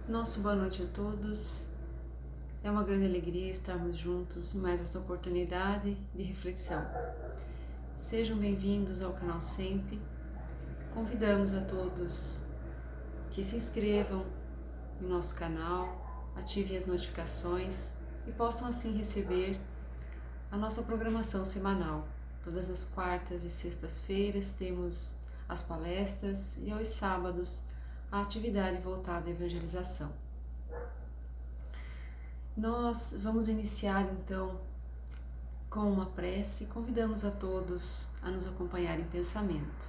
Nosso boa noite a todos. É uma grande alegria estarmos juntos em mais esta oportunidade de reflexão. Sejam bem-vindos ao canal Sempre. Convidamos a todos que se inscrevam em nosso canal, ativem as notificações e possam assim receber a nossa programação semanal. Todas as quartas e sextas-feiras temos as palestras e aos sábados a atividade voltada à evangelização. Nós vamos iniciar então com uma prece e convidamos a todos a nos acompanhar em pensamento.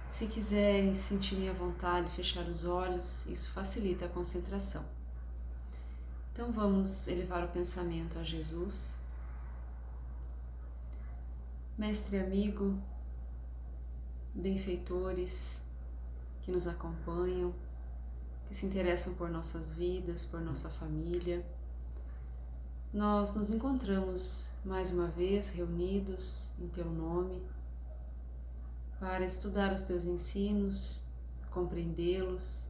Se quiserem sentirem a vontade de fechar os olhos, isso facilita a concentração. Então vamos elevar o pensamento a Jesus. Mestre amigo, benfeitores que nos acompanham, que se interessam por nossas vidas, por nossa família. Nós nos encontramos mais uma vez reunidos em Teu nome para estudar os Teus ensinos, compreendê-los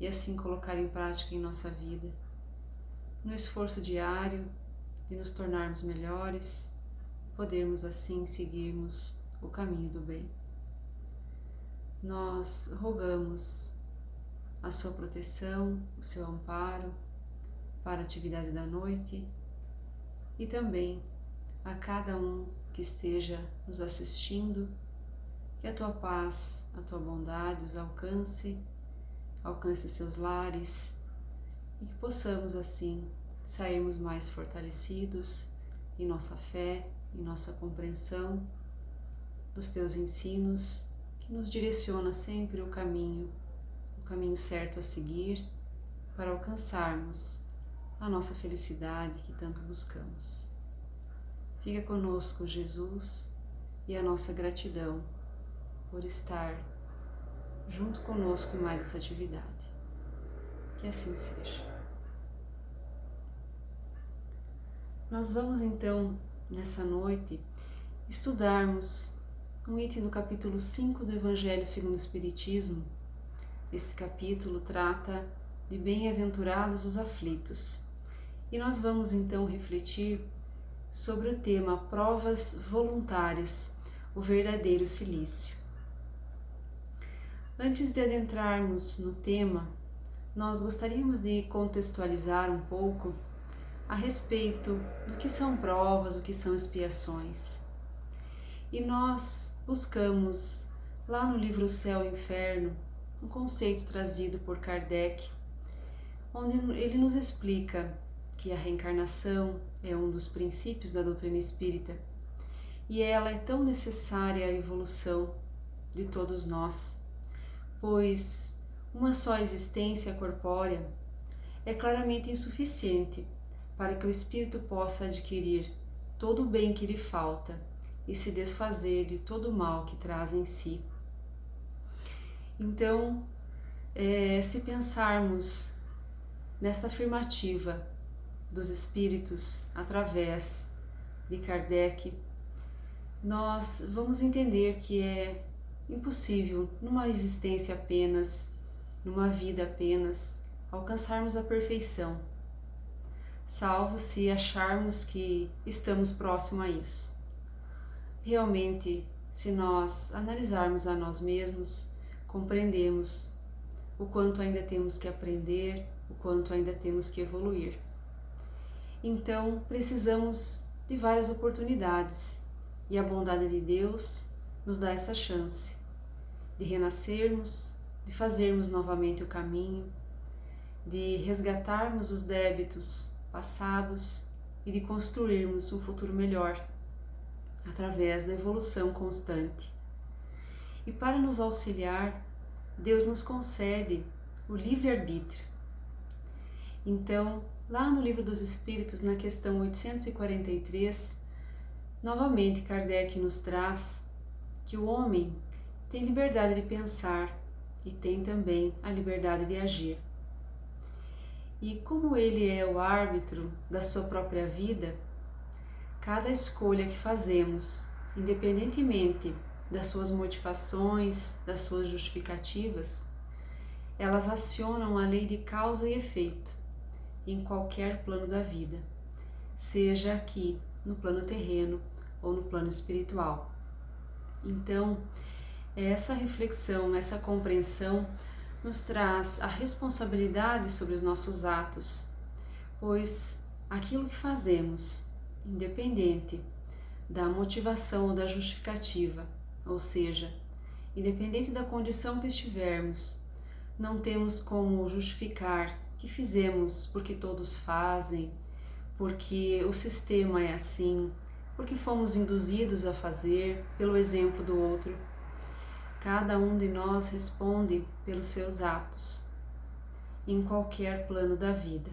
e assim colocar em prática em nossa vida, no esforço diário de nos tornarmos melhores, podermos assim seguirmos o caminho do bem. Nós rogamos a sua proteção, o seu amparo para a atividade da noite e também a cada um que esteja nos assistindo, que a tua paz, a tua bondade os alcance seus lares e que possamos assim sairmos mais fortalecidos em nossa fé, em nossa compreensão dos teus ensinos, que nos direciona sempre o caminho certo a seguir para alcançarmos a nossa felicidade que tanto buscamos. Fica conosco, Jesus, e a nossa gratidão por estar junto conosco em mais essa atividade. Que assim seja. Nós vamos então, nessa noite, estudarmos um item do capítulo 5 do Evangelho segundo o Espiritismo. Este capítulo trata de bem-aventurados os aflitos. E nós vamos então refletir sobre o tema provas voluntárias, o verdadeiro cilício. Antes de adentrarmos no tema, nós gostaríamos de contextualizar um pouco a respeito do que são provas, o que são expiações. E nós buscamos lá no livro Céu e Inferno um conceito trazido por Kardec, onde ele nos explica que a reencarnação é um dos princípios da doutrina espírita e ela é tão necessária à evolução de todos nós, pois uma só existência corpórea é claramente insuficiente para que o espírito possa adquirir todo o bem que lhe falta e se desfazer de todo o mal que traz em si. Então, se pensarmos nesta afirmativa dos espíritos através de Kardec, nós vamos entender que é impossível, numa existência apenas, numa vida apenas, alcançarmos a perfeição, salvo se acharmos que estamos próximo a isso. Realmente, se nós analisarmos a nós mesmos, compreendemos o quanto ainda temos que aprender, o quanto ainda temos que evoluir. Então, precisamos de várias oportunidades e a bondade de Deus nos dá essa chance de renascermos, de fazermos novamente o caminho, de resgatarmos os débitos passados e de construirmos um futuro melhor através da evolução constante. E para nos auxiliar, Deus nos concede o livre-arbítrio. Então, lá no Livro dos Espíritos, na questão 843, novamente Kardec nos traz que o homem tem liberdade de pensar e tem também a liberdade de agir. E como ele é o árbitro da sua própria vida, cada escolha que fazemos, independentemente das suas motivações, das suas justificativas, elas acionam a lei de causa e efeito em qualquer plano da vida, seja aqui no plano terreno ou no plano espiritual. Então, essa reflexão, essa compreensão nos traz a responsabilidade sobre os nossos atos, pois aquilo que fazemos, independente da motivação ou da justificativa, ou seja, independente da condição que estivermos, não temos como justificar que fizemos porque todos fazem, porque o sistema é assim, porque fomos induzidos a fazer pelo exemplo do outro. Cada um de nós responde pelos seus atos, em qualquer plano da vida.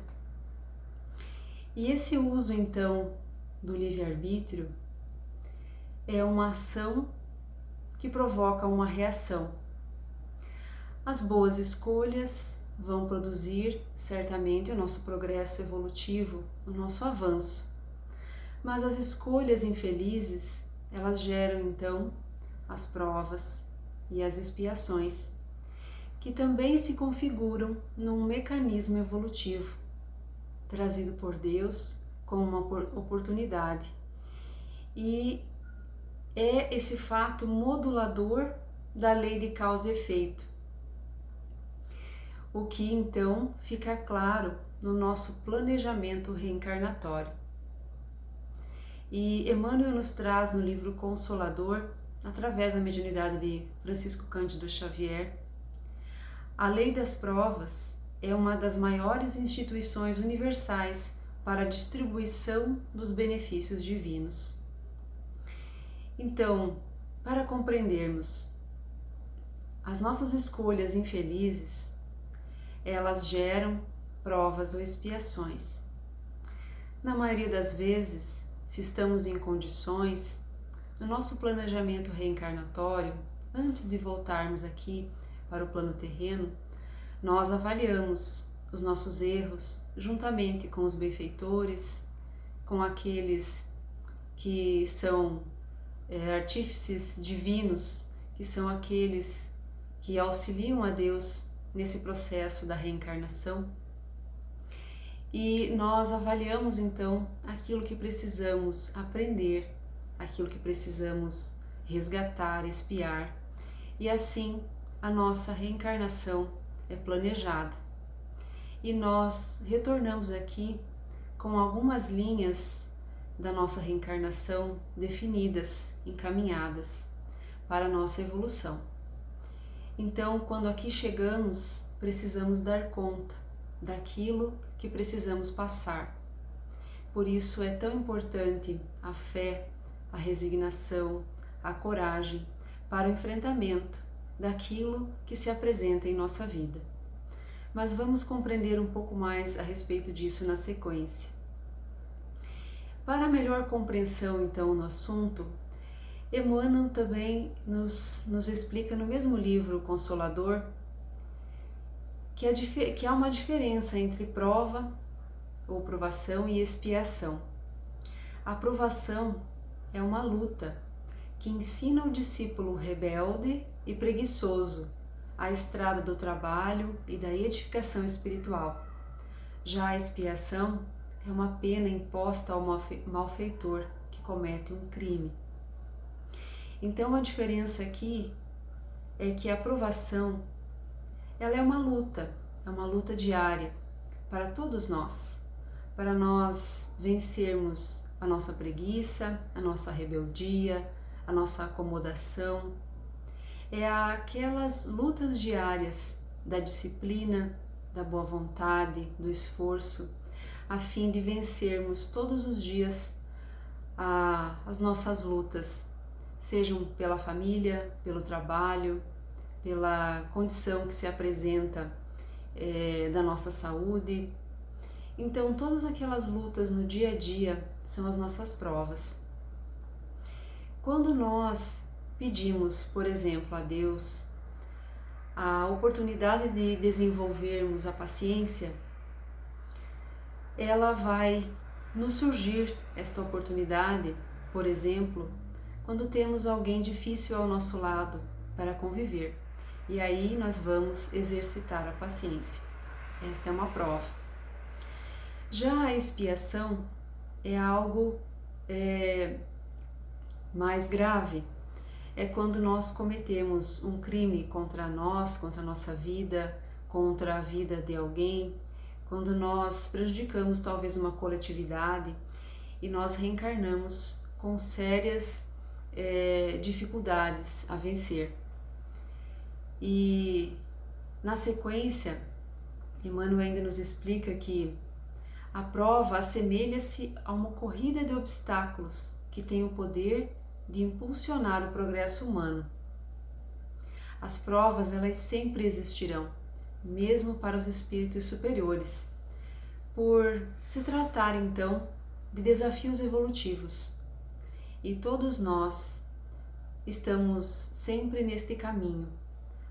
E esse uso, então, do livre-arbítrio é uma ação que provoca uma reação. As boas escolhas vão produzir, certamente, o nosso progresso evolutivo, o nosso avanço. Mas as escolhas infelizes, elas geram, então, as provas e as expiações, que também se configuram num mecanismo evolutivo, trazido por Deus como uma oportunidade. E é esse fato modulador da lei de causa e efeito, o que então fica claro no nosso planejamento reencarnatório. E Emmanuel nos traz no livro Consolador, através da mediunidade de Francisco Cândido Xavier, a lei das provas é uma das maiores instituições universais para a distribuição dos benefícios divinos. Então, para compreendermos as nossas escolhas infelizes, elas geram provas ou expiações. Na maioria das vezes, se estamos em condições, no nosso planejamento reencarnatório, antes de voltarmos aqui para o plano terreno, nós avaliamos os nossos erros juntamente com os benfeitores, com aqueles que são artífices divinos, que são aqueles que auxiliam a Deus nesse processo da reencarnação. E nós avaliamos então aquilo que precisamos aprender, aquilo que precisamos resgatar, expiar, e assim a nossa reencarnação é planejada. E nós retornamos aqui com algumas linhas da nossa reencarnação definidas, encaminhadas para a nossa evolução. Então, quando aqui chegamos, precisamos dar conta daquilo que precisamos passar. Por isso é tão importante a fé, a resignação, a coragem para o enfrentamento daquilo que se apresenta em nossa vida. Mas vamos compreender um pouco mais a respeito disso na sequência. Para melhor compreensão, então, no assunto, Emmanuel também nos explica no mesmo livro, Consolador, que há uma diferença entre prova ou provação e expiação. A provação é uma luta que ensina o discípulo rebelde e preguiçoso a estrada do trabalho e da edificação espiritual. Já a expiação é uma pena imposta ao malfeitor que comete um crime. Então a diferença aqui é que a provação, ela é uma luta diária para todos nós, para nós vencermos a nossa preguiça, a nossa rebeldia, a nossa acomodação. É aquelas lutas diárias da disciplina, da boa vontade, do esforço, a fim de vencermos todos os dias as nossas lutas, sejam pela família, pelo trabalho, pela condição que se apresenta da nossa saúde. Então, todas aquelas lutas no dia a dia são as nossas provas. Quando nós pedimos, por exemplo, a Deus a oportunidade de desenvolvermos a paciência, ela vai nos surgir esta oportunidade, por exemplo, quando temos alguém difícil ao nosso lado para conviver. E aí nós vamos exercitar a paciência. Esta é uma prova. Já a expiação é algo mais grave. É quando nós cometemos um crime contra nós, contra a nossa vida, contra a vida de alguém, quando nós prejudicamos talvez uma coletividade e nós reencarnamos com sérias dificuldades a vencer. E na sequência, Emmanuel ainda nos explica que a prova assemelha-se a uma corrida de obstáculos que tem o poder de impulsionar o progresso humano. As provas, elas sempre existirão, mesmo para os espíritos superiores, por se tratar então de desafios evolutivos. E todos nós estamos sempre neste caminho,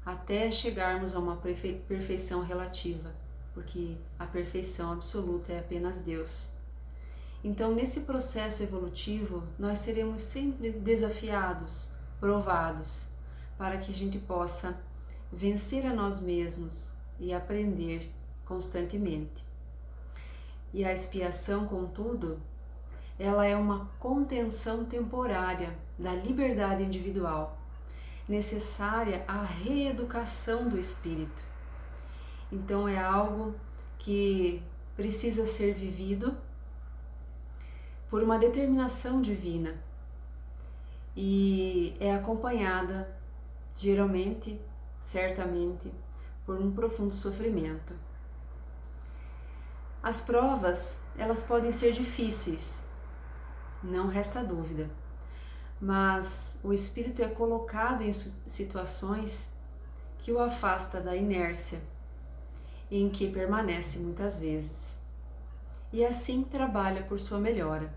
até chegarmos a uma perfeição relativa, porque a perfeição absoluta é apenas Deus. Então, nesse processo evolutivo, nós seremos sempre desafiados, provados, para que a gente possa vencer a nós mesmos e aprender constantemente. E a expiação, contudo, ela é uma contenção temporária da liberdade individual, necessária à reeducação do espírito. Então, é algo que precisa ser vivido por uma determinação divina e é acompanhada, geralmente, certamente, por um profundo sofrimento. As provas, elas podem ser difíceis, não resta dúvida, mas o espírito é colocado em situações que o afasta da inércia, em que permanece muitas vezes, e assim trabalha por sua melhora.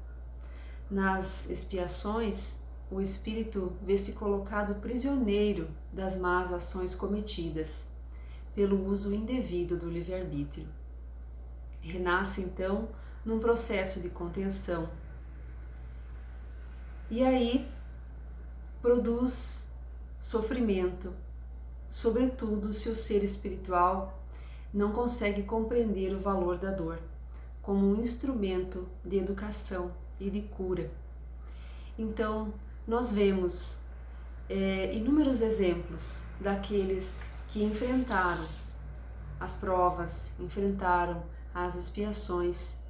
Nas expiações, o espírito vê-se colocado prisioneiro das más ações cometidas, pelo uso indevido do livre-arbítrio. Renasce então num processo de contenção. E aí produz sofrimento, sobretudo se o ser espiritual não consegue compreender o valor da dor como um instrumento de educação e de cura. Então, nós vemos inúmeros exemplos daqueles que enfrentaram as provas, enfrentaram as expiações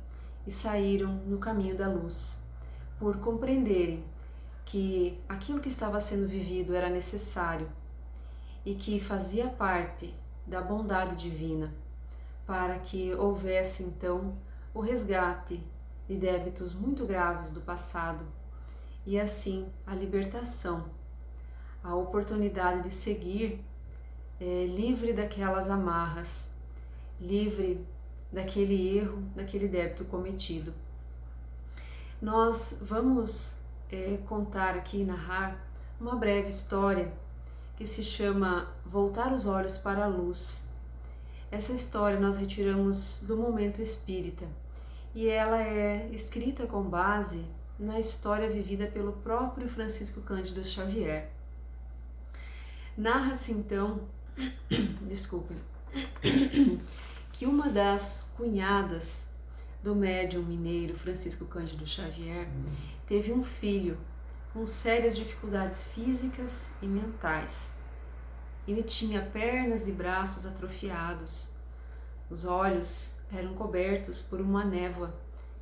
e saíram no caminho da luz, por compreenderem que aquilo que estava sendo vivido era necessário e que fazia parte da bondade divina, para que houvesse então o resgate de débitos muito graves do passado e assim a libertação, a oportunidade de seguir livre daquelas amarras, livre daquele erro, daquele débito cometido. Nós vamos contar aqui, narrar uma breve história que se chama Voltar os Olhos para a Luz. Essa história nós retiramos do Momento Espírita e ela é escrita com base na história vivida pelo próprio Francisco Cândido Xavier. Narra-se então, desculpem, que uma das cunhadas do médium mineiro Francisco Cândido Xavier teve um filho com sérias dificuldades físicas e mentais. Ele tinha pernas e braços atrofiados, os olhos eram cobertos por uma névoa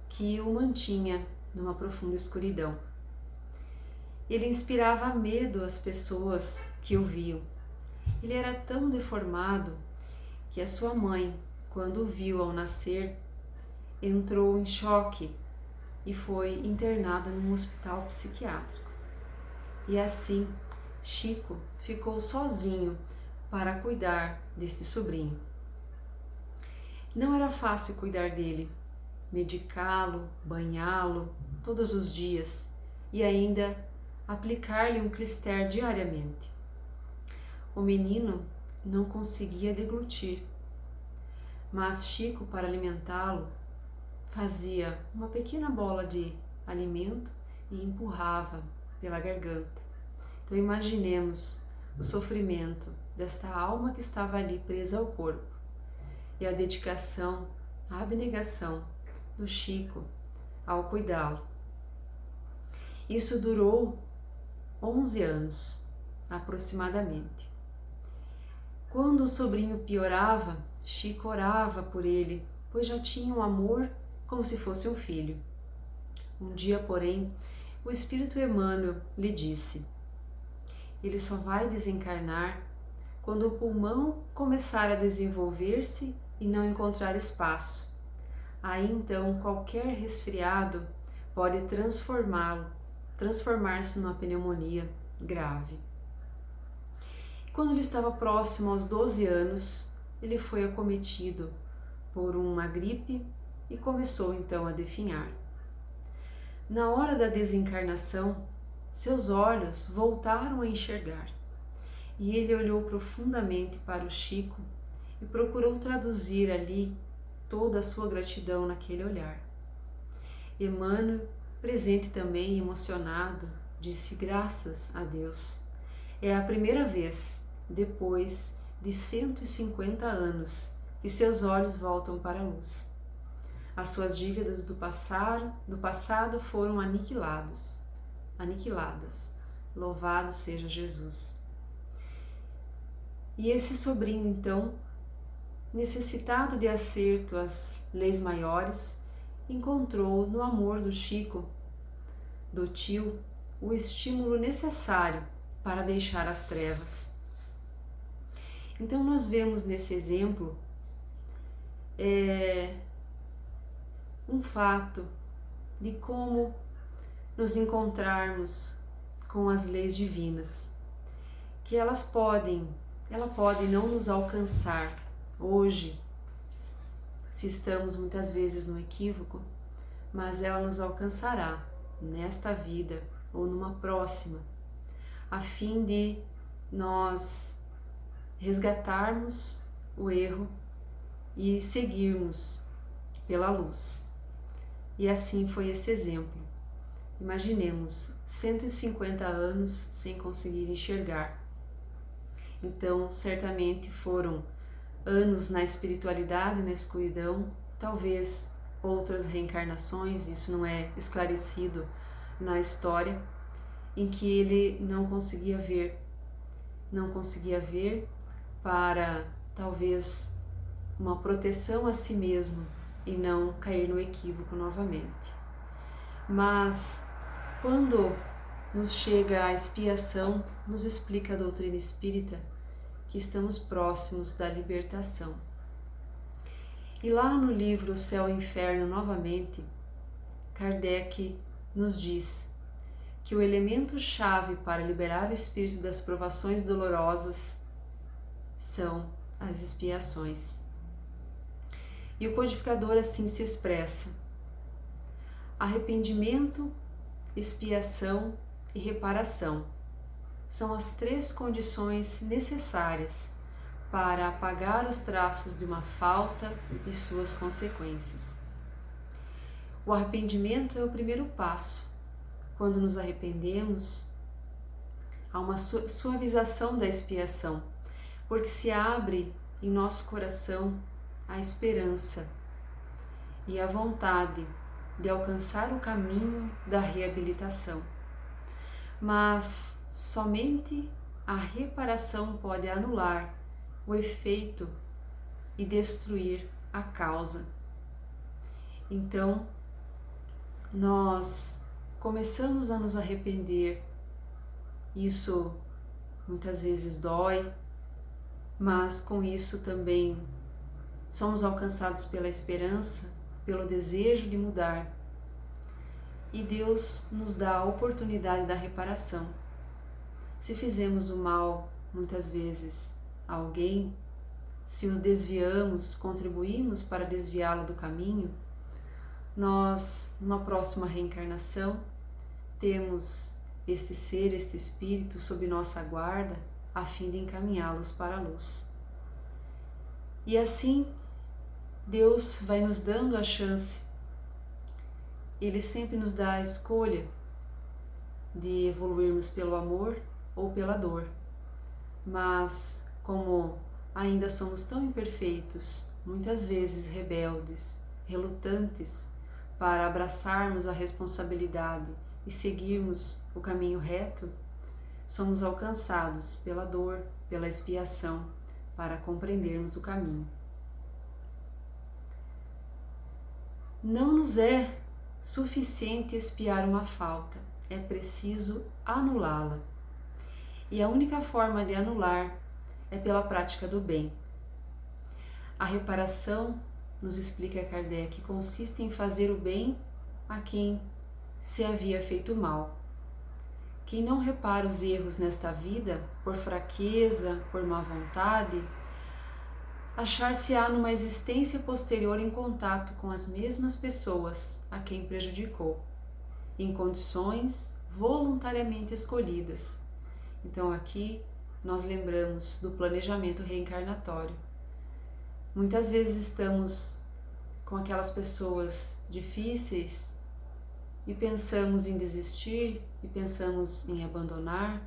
que o mantinha numa profunda escuridão. Ele inspirava medo às pessoas que o viam. Ele era tão deformado que a sua mãe, quando o viu ao nascer, entrou em choque e foi internada num hospital psiquiátrico. E assim, Chico ficou sozinho para cuidar desse sobrinho. Não era fácil cuidar dele, medicá-lo, banhá-lo todos os dias e ainda aplicar-lhe um clister diariamente. O menino não conseguia deglutir, mas Chico, para alimentá-lo, fazia uma pequena bola de alimento e empurrava pela garganta. Então imaginemos o sofrimento desta alma que estava ali presa ao corpo e a dedicação, a abnegação do Chico ao cuidá-lo. Isso durou 11 anos, aproximadamente. Quando o sobrinho piorava, Chico orava por ele, pois já tinha um amor como se fosse um filho. Um dia, porém, o Espírito Emmanuel lhe disse: ele só vai desencarnar quando o pulmão começar a desenvolver-se e não encontrar espaço. Aí então qualquer resfriado pode transformar-se numa pneumonia grave. Quando ele estava próximo aos 12 anos, ele foi acometido por uma gripe e começou então a definhar. Na hora da desencarnação, seus olhos voltaram a enxergar e ele olhou profundamente para o Chico e procurou traduzir ali toda a sua gratidão naquele olhar. Emmanuel, presente também, emocionado, disse: graças a Deus. É a primeira vez, depois de 150 anos, que seus olhos voltam para a luz. As suas dívidas do passado foram aniquiladas. Louvado seja Jesus. E esse sobrinho, então, necessitado de acerto às leis maiores, encontrou no amor do Chico, do tio, o estímulo necessário para deixar as trevas. Então nós vemos nesse exemplo um fato de como nos encontrarmos com as leis divinas, que ela pode não nos alcançar hoje, se estamos muitas vezes no equívoco, mas ela nos alcançará nesta vida ou numa próxima, a fim de nós resgatarmos o erro e seguirmos pela luz. E assim foi esse exemplo. Imaginemos 150 anos sem conseguir enxergar. Então, certamente foram anos na espiritualidade, na escuridão, talvez outras reencarnações, isso não é esclarecido na história, em que ele não conseguia ver para talvez uma proteção a si mesmo e não cair no equívoco novamente. Mas quando nos chega a expiação, nos explica a doutrina espírita que estamos próximos da libertação. E lá no livro O Céu e o Inferno, novamente, Kardec nos diz que o elemento-chave para liberar o espírito das provações dolorosas são as expiações. E o codificador assim se expressa: arrependimento, expiação e reparação são as 3 condições necessárias para apagar os traços de uma falta e suas consequências. O arrependimento é o primeiro passo. Quando nos arrependemos, há uma suavização da expiação, porque se abre em nosso coração a esperança e a vontade de alcançar o caminho da reabilitação. Mas somente a reparação pode anular o efeito e destruir a causa. Então, nós começamos a nos arrepender. Isso muitas vezes dói, mas com isso também somos alcançados pela esperança, pelo desejo de mudar. E Deus nos dá a oportunidade da reparação. Se fizemos o mal, muitas vezes, a alguém, se o desviamos, contribuímos para desviá-lo do caminho, nós, numa próxima reencarnação, temos este ser, este espírito sob nossa guarda, a fim de encaminhá-los para a luz. E assim, Deus vai nos dando a chance. Ele sempre nos dá a escolha de evoluirmos pelo amor ou pela dor. mas como ainda somos tão imperfeitos, muitas vezes rebeldes, relutantes para abraçarmos a responsabilidade e seguirmos o caminho reto, somos alcançados pela dor, pela expiação, para compreendermos o caminho. Não nos é suficiente expiar uma falta, é preciso anulá-la. E a única forma de anular é pela prática do bem. A reparação, nos explica Kardec, consiste em fazer o bem a quem se havia feito mal. Quem não repara os erros nesta vida, por fraqueza, por má vontade, achar-se-á numa existência posterior em contato com as mesmas pessoas a quem prejudicou, em condições voluntariamente escolhidas. Então aqui nós lembramos do planejamento reencarnatório. Muitas vezes estamos com aquelas pessoas difíceis e pensamos em desistir e pensamos em abandonar,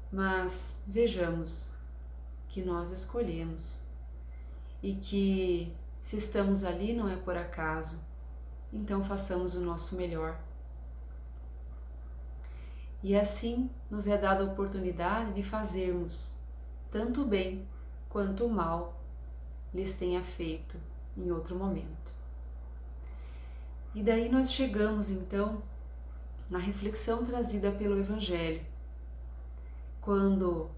mas vejamos que nós escolhemos e que se estamos ali não é por acaso, então façamos o nosso melhor. E assim nos é dada a oportunidade de fazermos tanto o bem quanto o mal lhes tenha feito em outro momento. E daí nós chegamos então na reflexão trazida pelo Evangelho, quando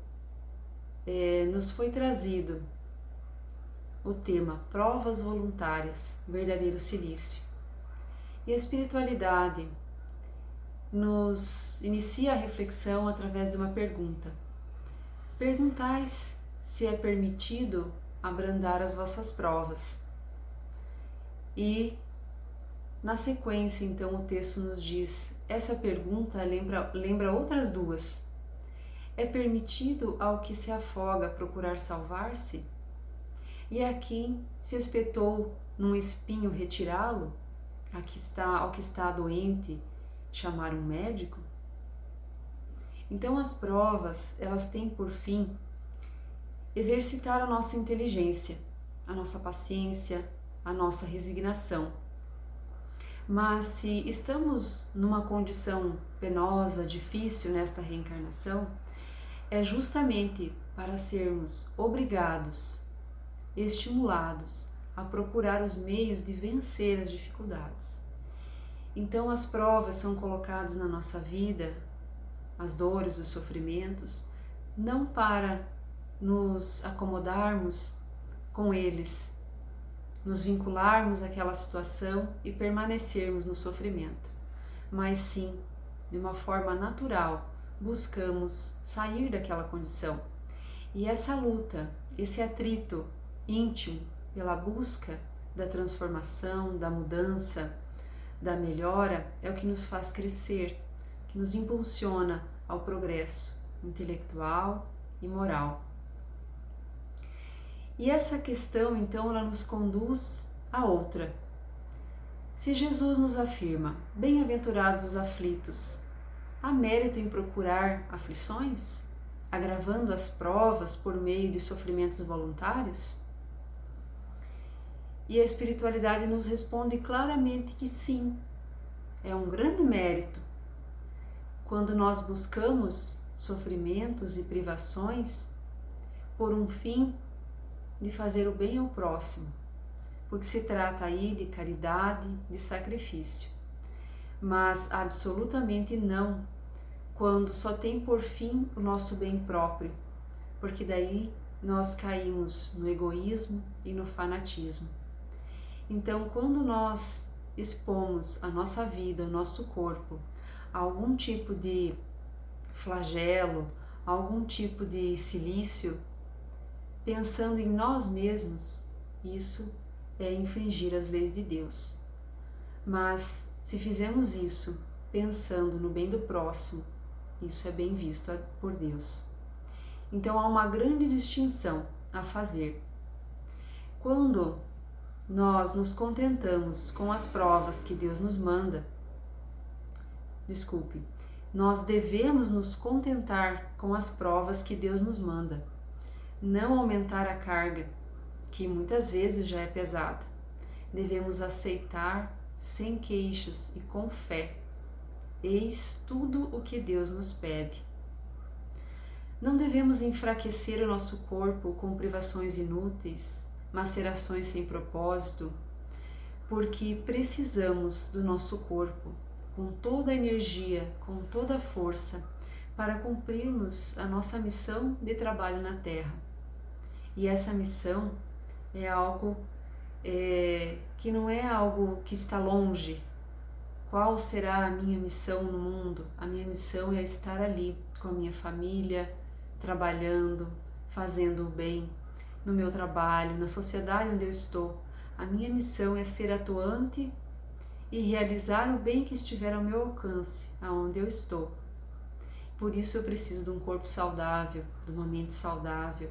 nos foi trazido o tema Provas Voluntárias, Verdadeiro Cilício. E a espiritualidade nos inicia a reflexão através de uma pergunta. Perguntais se é permitido abrandar as vossas provas. E na sequência, então, o texto nos diz, essa pergunta lembra outras duas. É permitido ao que se afoga procurar salvar-se? E a quem se espetou num espinho retirá-lo? Ao que está doente, chamar um médico? Então as provas, elas têm por fim exercitar a nossa inteligência, a nossa paciência, a nossa resignação. Mas se estamos numa condição penosa, difícil nesta reencarnação, é justamente para sermos obrigados, estimulados a procurar os meios de vencer as dificuldades. Então as provas são colocadas na nossa vida, as dores, os sofrimentos, não para nos acomodarmos com eles, nos vincularmos àquela situação e permanecermos no sofrimento, mas sim, de uma forma natural, buscamos sair daquela condição. E essa luta, esse atrito íntimo pela busca da transformação, da mudança, da melhora, é o que nos faz crescer, que nos impulsiona ao progresso intelectual e moral. E essa questão, então, ela nos conduz a outra. Se Jesus nos afirma, bem-aventurados os aflitos, há mérito em procurar aflições, agravando as provas por meio de sofrimentos voluntários? E a espiritualidade nos responde claramente que sim, é um grande mérito. Quando nós buscamos sofrimentos e privações por um fim de fazer o bem ao próximo, porque se trata aí de caridade, de sacrifício. Mas absolutamente não quando só tem por fim o nosso bem próprio, porque daí nós caímos no egoísmo e no fanatismo. Então, quando nós expomos a nossa vida, o nosso corpo, a algum tipo de flagelo, a algum tipo de cilício, pensando em nós mesmos, isso é infringir as leis de Deus. Mas se fizermos isso pensando no bem do próximo, isso é bem visto por Deus. Então há uma grande distinção a fazer. Quando nós nos contentamos com as provas que Deus nos manda, nós devemos nos contentar com as provas que Deus nos manda, não aumentar a carga, que muitas vezes já é pesada. Devemos aceitar sem queixas e com fé. Eis tudo o que Deus nos pede. Não devemos enfraquecer o nosso corpo com privações inúteis, macerações sem propósito, porque precisamos do nosso corpo com toda a energia, com toda a força, para cumprirmos a nossa missão de trabalho na Terra. E essa missão é algo que não é algo que está longe. Qual será a minha missão no mundo? A minha missão é estar ali com a minha família, trabalhando, fazendo o bem, no meu trabalho, na sociedade onde eu estou. A minha missão é ser atuante e realizar o bem que estiver ao meu alcance, aonde eu estou. Por isso eu preciso de um corpo saudável, de uma mente saudável,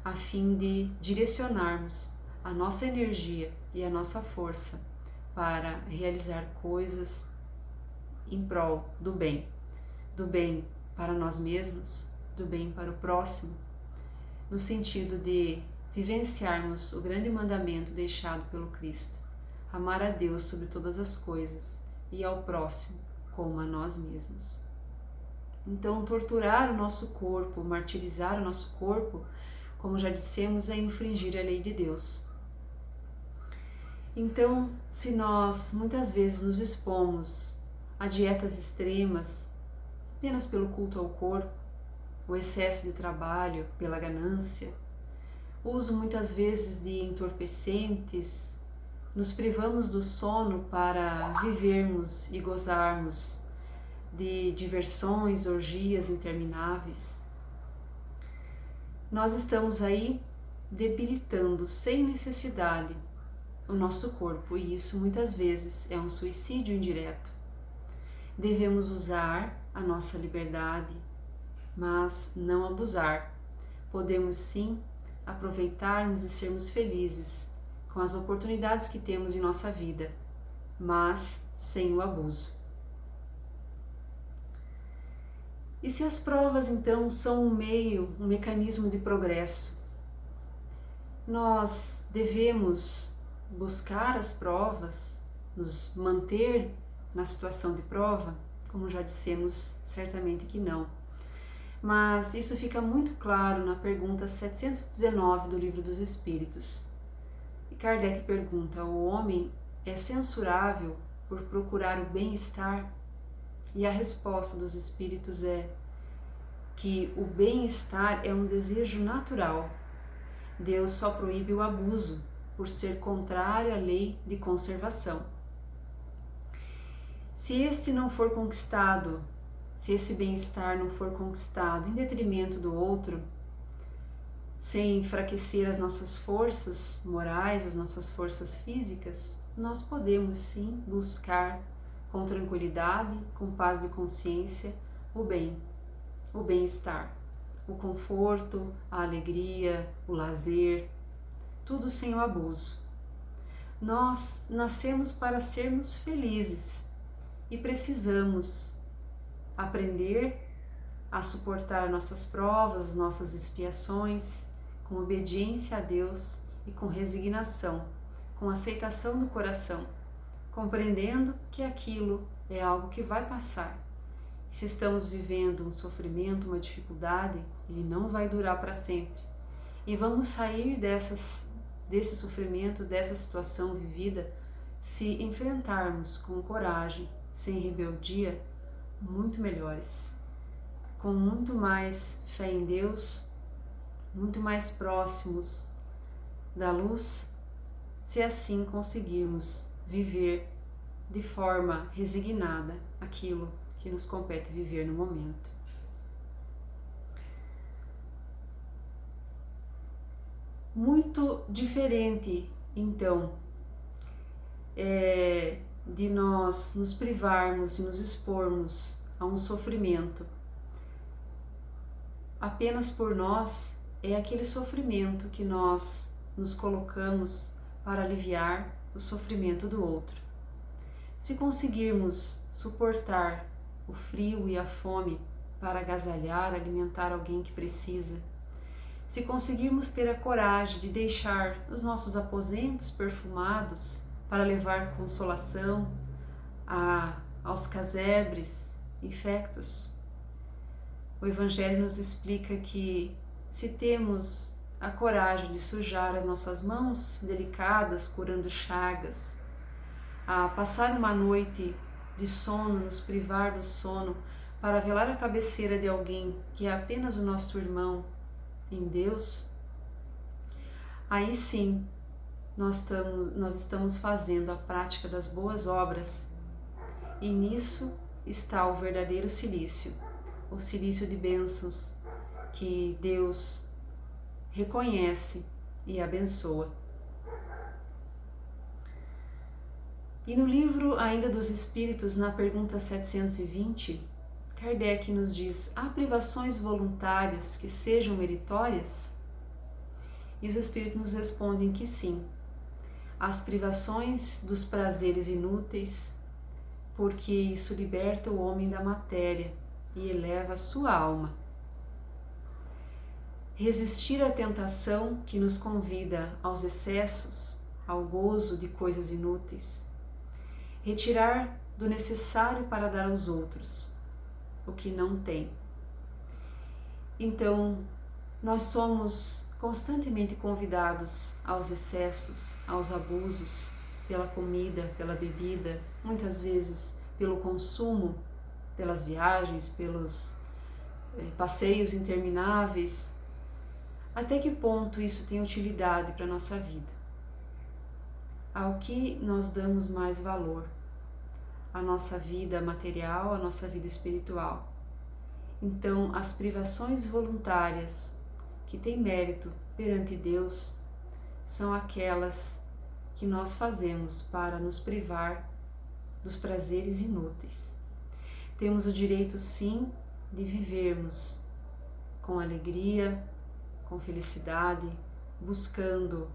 a fim de direcionarmos a nossa energia e a nossa força para realizar coisas em prol do bem para nós mesmos, do bem para o próximo, no sentido de vivenciarmos o grande mandamento deixado pelo Cristo: amar a Deus sobre todas as coisas e ao próximo como a nós mesmos. Então, torturar o nosso corpo, martirizar o nosso corpo, como já dissemos, é infringir a lei de Deus. Então, se nós muitas vezes nos expomos a dietas extremas apenas pelo culto ao corpo, o excesso de trabalho pela ganância, uso muitas vezes de entorpecentes, nos privamos do sono para vivermos e gozarmos de diversões, orgias intermináveis, nós estamos aí debilitando sem necessidade o nosso corpo, e isso muitas vezes é um suicídio indireto. Devemos usar a nossa liberdade, mas não abusar. Podemos sim aproveitarmos e sermos felizes com as oportunidades que temos em nossa vida, mas sem o abuso. E se as provas então são um mecanismo de progresso, nós devemos buscar as provas, nos manter na situação de prova? Como já dissemos, certamente que não. Mas isso fica muito claro na pergunta 719 do Livro dos Espíritos. E Kardec pergunta: o homem é censurável por procurar o bem-estar? E a resposta dos Espíritos é que o bem-estar é um desejo natural. Deus só proíbe o abuso por ser contrário à lei de conservação. Se esse não for conquistado, se esse bem-estar não for conquistado em detrimento do outro, sem enfraquecer as nossas forças morais, as nossas forças físicas, nós podemos sim buscar com tranquilidade, com paz de consciência, o bem-estar, o conforto, a alegria, o lazer, tudo sem o abuso. Nós nascemos para sermos felizes e precisamos aprender a suportar nossas provas, as nossas expiações, com obediência a Deus e com resignação, com aceitação do coração, compreendendo que aquilo é algo que vai passar. Se estamos vivendo um sofrimento, uma dificuldade, ele não vai durar para sempre. E vamos sair desse sofrimento, dessa situação vivida, se enfrentarmos com coragem, sem rebeldia, muito melhores, com muito mais fé em Deus, muito mais próximos da luz, se assim conseguirmos viver de forma resignada aquilo que nos compete viver no momento. Muito diferente, então, de nós nos privarmos e nos expormos a um sofrimento apenas por nós, é aquele sofrimento que nós nos colocamos para aliviar o sofrimento do outro. Se conseguirmos suportar o frio e a fome para agasalhar, alimentar alguém que precisa. Se conseguirmos ter a coragem de deixar os nossos aposentos perfumados para levar consolação aos casebres infectos, o Evangelho nos explica que se temos a coragem de sujar as nossas mãos delicadas, curando chagas, a passar uma noite de sono, nos privar do sono, para velar a cabeceira de alguém que é apenas o nosso irmão em Deus, aí sim nós estamos fazendo a prática das boas obras, e nisso está o verdadeiro cilício, o cilício de bênçãos que Deus reconhece e abençoa. E no livro ainda dos Espíritos, na pergunta 720, Kardec nos diz: há privações voluntárias que sejam meritórias? E os Espíritos nos respondem que sim. As privações dos prazeres inúteis, porque isso liberta o homem da matéria e eleva a sua alma. Resistir à tentação que nos convida aos excessos, ao gozo de coisas inúteis. Retirar do necessário para dar aos outros o que não tem. Então, nós somos constantemente convidados aos excessos, aos abusos, pela comida, pela bebida, muitas vezes pelo consumo, pelas viagens, pelos passeios intermináveis. Até que ponto isso tem utilidade para a nossa vida? Ao que nós damos mais valor? A nossa vida material, a nossa vida espiritual. Então, as privações voluntárias que têm mérito perante Deus são aquelas que nós fazemos para nos privar dos prazeres inúteis. Temos o direito, sim, de vivermos com alegria, com felicidade, buscando,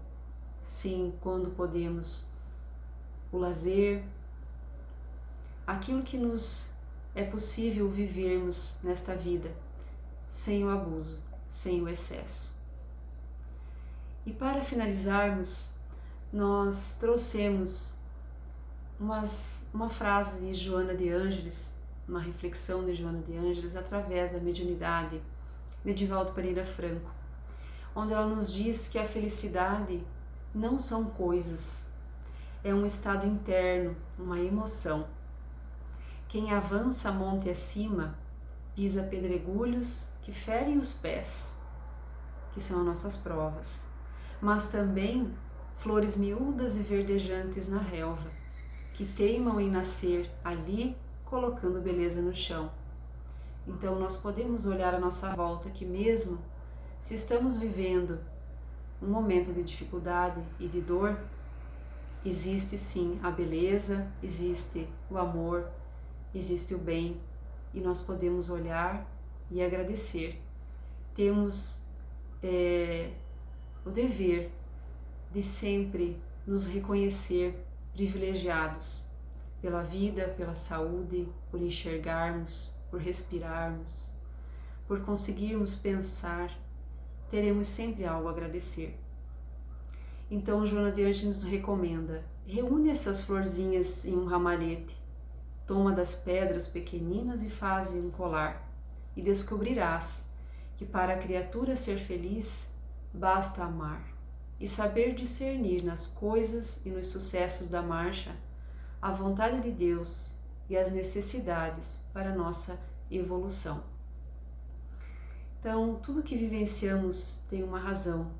sim, quando podemos, o lazer, aquilo que nos é possível vivermos nesta vida, sem o abuso, sem o excesso. E para finalizarmos, nós trouxemos uma frase de Joana de Ângeles, uma reflexão de Joana de Ângeles através da mediunidade de Divaldo Pereira Franco, onde ela nos diz que a felicidade não são coisas, é um estado interno, uma emoção. Quem avança monte acima, pisa pedregulhos que ferem os pés, que são as nossas provas, mas também flores miúdas e verdejantes na relva, que teimam em nascer ali, colocando beleza no chão. Então nós podemos olhar à nossa volta que mesmo se estamos vivendo um momento de dificuldade e de dor, existe sim a beleza, existe o amor, existe o bem, e nós podemos olhar e agradecer. Temos o dever de sempre nos reconhecer privilegiados pela vida, pela saúde, por enxergarmos, por respirarmos, por conseguirmos pensar. Teremos sempre algo a agradecer. Então, Joana de Ângeles nos recomenda: reúne essas florzinhas em um ramalhete, toma das pedras pequeninas e faze um colar, e descobrirás que para a criatura ser feliz, basta amar e saber discernir nas coisas e nos sucessos da marcha a vontade de Deus e as necessidades para a nossa evolução. Então, tudo que vivenciamos tem uma razão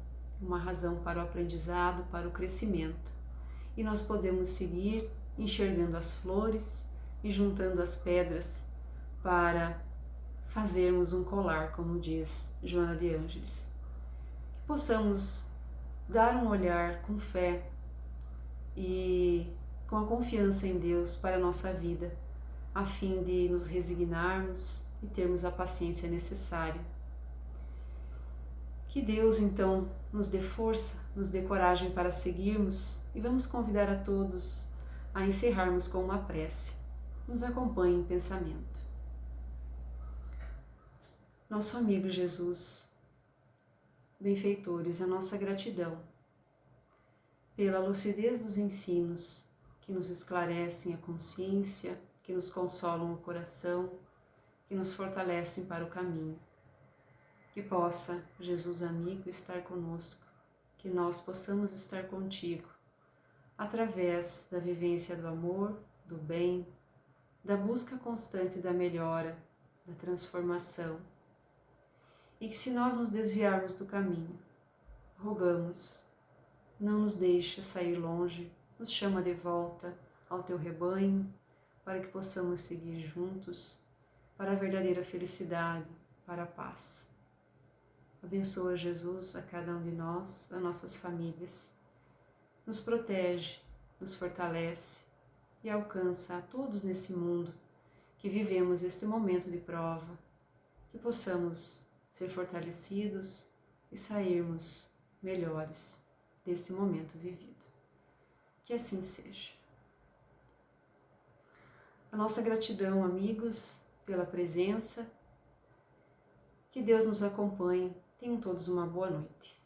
para o aprendizado, para o crescimento. E nós podemos seguir enxergando as flores e juntando as pedras para fazermos um colar, como diz Joana de Ângeles. Que possamos dar um olhar com fé e com a confiança em Deus para a nossa vida, a fim de nos resignarmos e termos a paciência necessária. Que Deus, então, nos dê força, nos dê coragem para seguirmos, e vamos convidar a todos a encerrarmos com uma prece. Nos acompanhe em pensamento. Nosso amigo Jesus, benfeitores, a nossa gratidão pela lucidez dos ensinos que nos esclarecem a consciência, que nos consolam o coração, que nos fortalecem para o caminho. Que possa, Jesus amigo, estar conosco, que nós possamos estar contigo, através da vivência do amor, do bem, da busca constante da melhora, da transformação. E que se nós nos desviarmos do caminho, rogamos, não nos deixe sair longe, nos chama de volta ao teu rebanho, para que possamos seguir juntos para a verdadeira felicidade, para a paz. Abençoa, Jesus, a cada um de nós, as nossas famílias, nos protege, nos fortalece e alcança a todos nesse mundo que vivemos este momento de prova, que possamos ser fortalecidos e sairmos melhores desse momento vivido. Que assim seja. A nossa gratidão, amigos, pela presença. Que Deus nos acompanhe. Tenham todos uma boa noite.